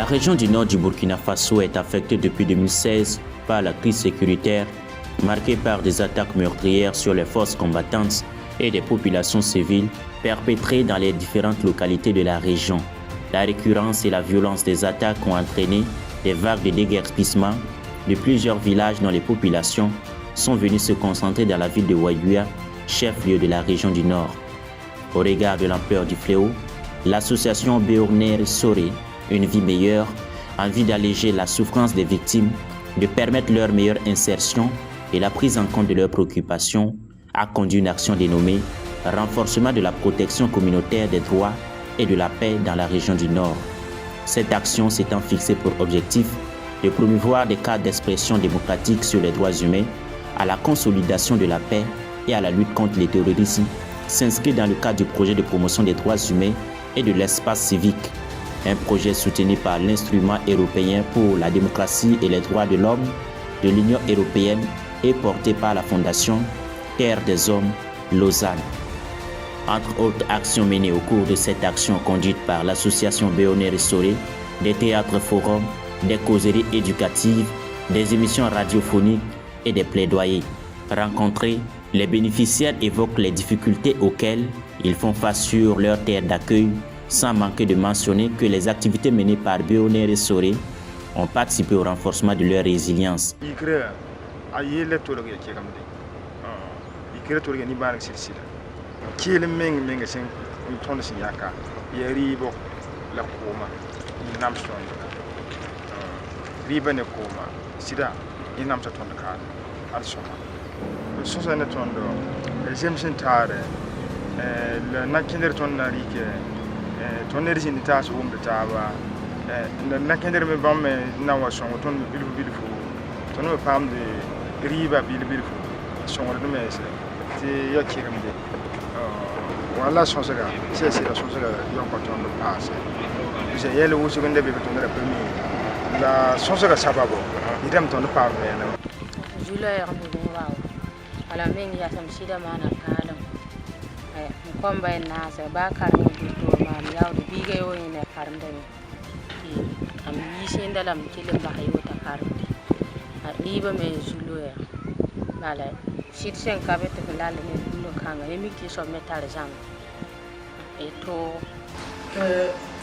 région du nord du Burkina Faso est affectée depuis 2016 par la crise sécuritaire, marquée par des attaques meurtrières sur les forces combattantes et des populations civiles perpétrées dans les différentes localités de la région. La récurrence et la violence des attaques ont entraîné des vagues de déguerpissement de plusieurs villages dont les populations sont venues se concentrer dans la ville de Ouaïouia, chef-lieu de la région du Nord. Au regard de l'ampleur du fléau, l'association Béorner Soré, Une vie meilleure, a envie d'alléger la souffrance des victimes, de permettre leur meilleure insertion et la prise en compte de leurs préoccupations, a conduit une action dénommée « Renforcement de la protection communautaire des droits et de la paix dans la région du Nord ». Cette action s'étant fixée pour objectif de promouvoir des cadres d'expression démocratique sur les droits humains, à la consolidation de la paix et à la lutte contre le terrorisme, s'inscrit dans le cadre du projet de promotion des droits humains et de l'espace civique, un projet soutenu par l'Instrument européen pour la démocratie et les droits de l'homme de l'Union européenne et porté par la Fondation Terre des Hommes, Lausanne. Entre autres actions menées au cours de cette action conduite par l'association Béorner Soré, des théâtres forums, des causeries éducatives, des émissions radiophoniques et des plaidoyers. Rencontrés, les bénéficiaires évoquent les difficultés auxquelles ils font face sur leur terre d'accueil, sans manquer de mentionner que les activités menées par Béorner Soré ont participé au renforcement de leur résilience.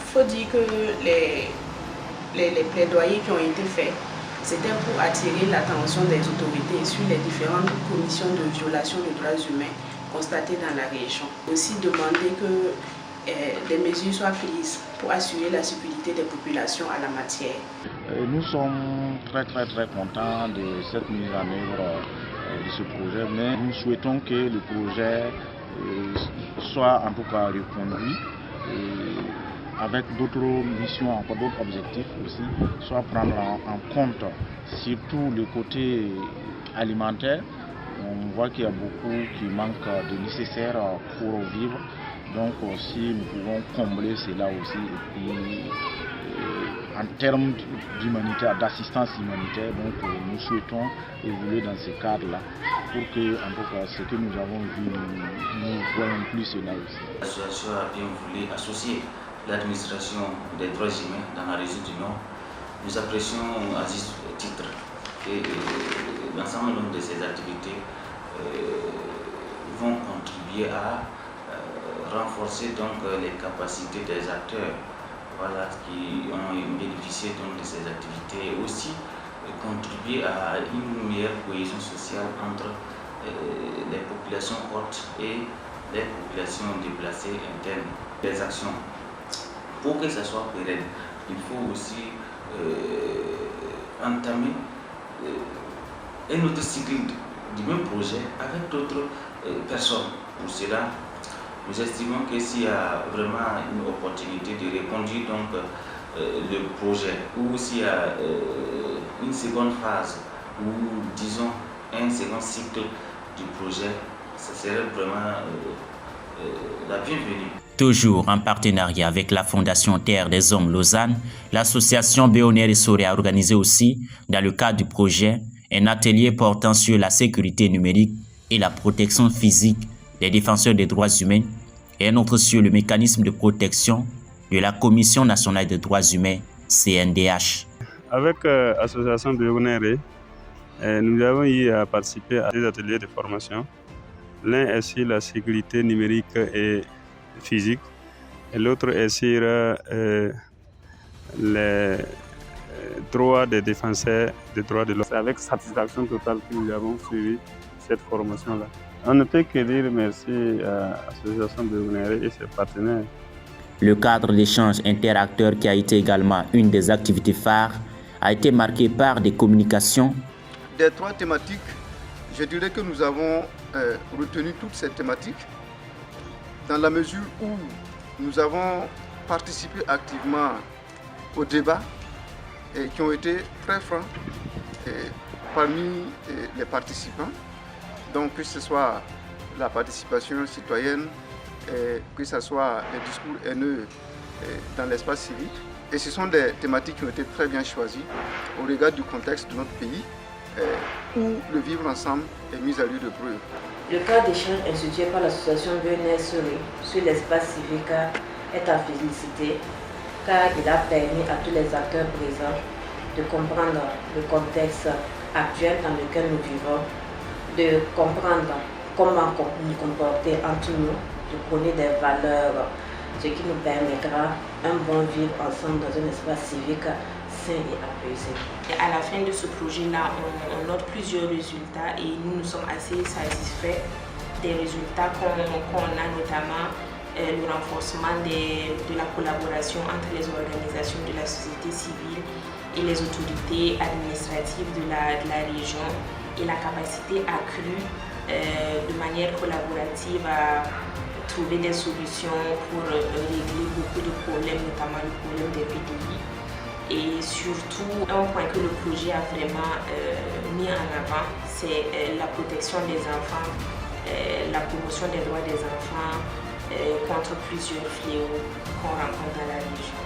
Faut dire que les plaidoyers qui ont été faits, c'était pour attirer l'attention des autorités sur les différentes commissions de violation des droits humains constatées dans la région. Aussi demander que des mesures soient prises pour assurer la sécurité des populations à la matière. Nous sommes très contents de cette mise en œuvre de ce projet, mais nous souhaitons que le projet soit en tout cas reconduit avec d'autres missions, encore d'autres objectifs aussi, soit prendre en compte surtout le côté alimentaire. On voit qu'il y a beaucoup qui manquent de nécessaire pour vivre, donc si nous pouvons combler cela aussi, et puis en termes d'humanitaire, d'assistance humanitaire, donc nous souhaitons évoluer dans ce cadre-là pour que, en tout cas, ce que nous avons vu, nous voyons plus cela aussi. L'association a bien voulu associer l'administration des droits humains dans la région du Nord. Nous apprécions à ce titre que l'ensemble de ces activités vont contribuer à renforcer donc les capacités des acteurs, voilà, qui ont bénéficié donc de ces activités, et aussi contribuer à une meilleure cohésion sociale entre les populations hautes et les populations déplacées internes. Les actions, pour que ça soit pérenne, il faut aussi entamer un autre cycle du même projet avec d'autres personnes. Pour cela, nous estimons que s'il y a vraiment une opportunité de reconduire donc le projet, ou s'il y a une seconde phase, ou disons un second cycle du projet, ça serait vraiment la bienvenue. Toujours en partenariat avec la Fondation Terre des Hommes Lausanne, l'association Béorner Soré a organisé aussi, dans le cadre du projet, un atelier portant sur la sécurité numérique et la protection physique des défenseurs des droits humains, et un autre sur le mécanisme de protection de la Commission nationale des droits humains CNDH. Avec l'association de Yogunere, nous avons eu à participer à des ateliers de formation. L'un est sur la sécurité numérique et physique, et l'autre est sur les droits des défenseurs des droits de l'homme. C'est avec satisfaction totale que nous avons suivi cette formation-là. On ne peut que dire merci à l'association de Yogunere et ses partenaires. Le cadre d'échange interacteur, qui a été également une des activités phares, a été marqué par des communications. Des 3 thématiques, je dirais que nous avons retenu toutes ces thématiques dans la mesure où nous avons participé activement aux débats qui ont été très francs parmi les participants. Donc que ce soit la participation citoyenne, que ce soit les discours haineux dans l'espace civique. Et ce sont des thématiques qui ont été très bien choisies au regard du contexte de notre pays, où le vivre ensemble est mis à lieu de preuve. Le cadre d'échange institué par l'association BNS sur l'espace civique est à féliciter, car il a permis à tous les acteurs présents de comprendre le contexte actuel dans lequel nous vivons, de comprendre comment nous comporter entre nous, de prôner des valeurs, ce qui nous permettra un bon vivre ensemble dans un espace civique sain et apaisé. À la fin de ce projet-là, on note plusieurs résultats et nous sommes assez satisfaits des résultats qu'on a, notamment le renforcement de la collaboration entre les organisations de la société civile et les autorités administratives de la région et la capacité accrue de manière collaborative à trouver des solutions pour régler beaucoup de problèmes, notamment le problème des PDI. Et surtout, un point que le projet a vraiment mis en avant, c'est la protection des enfants, la promotion des droits des enfants contre plusieurs fléaux qu'on rencontre dans la région.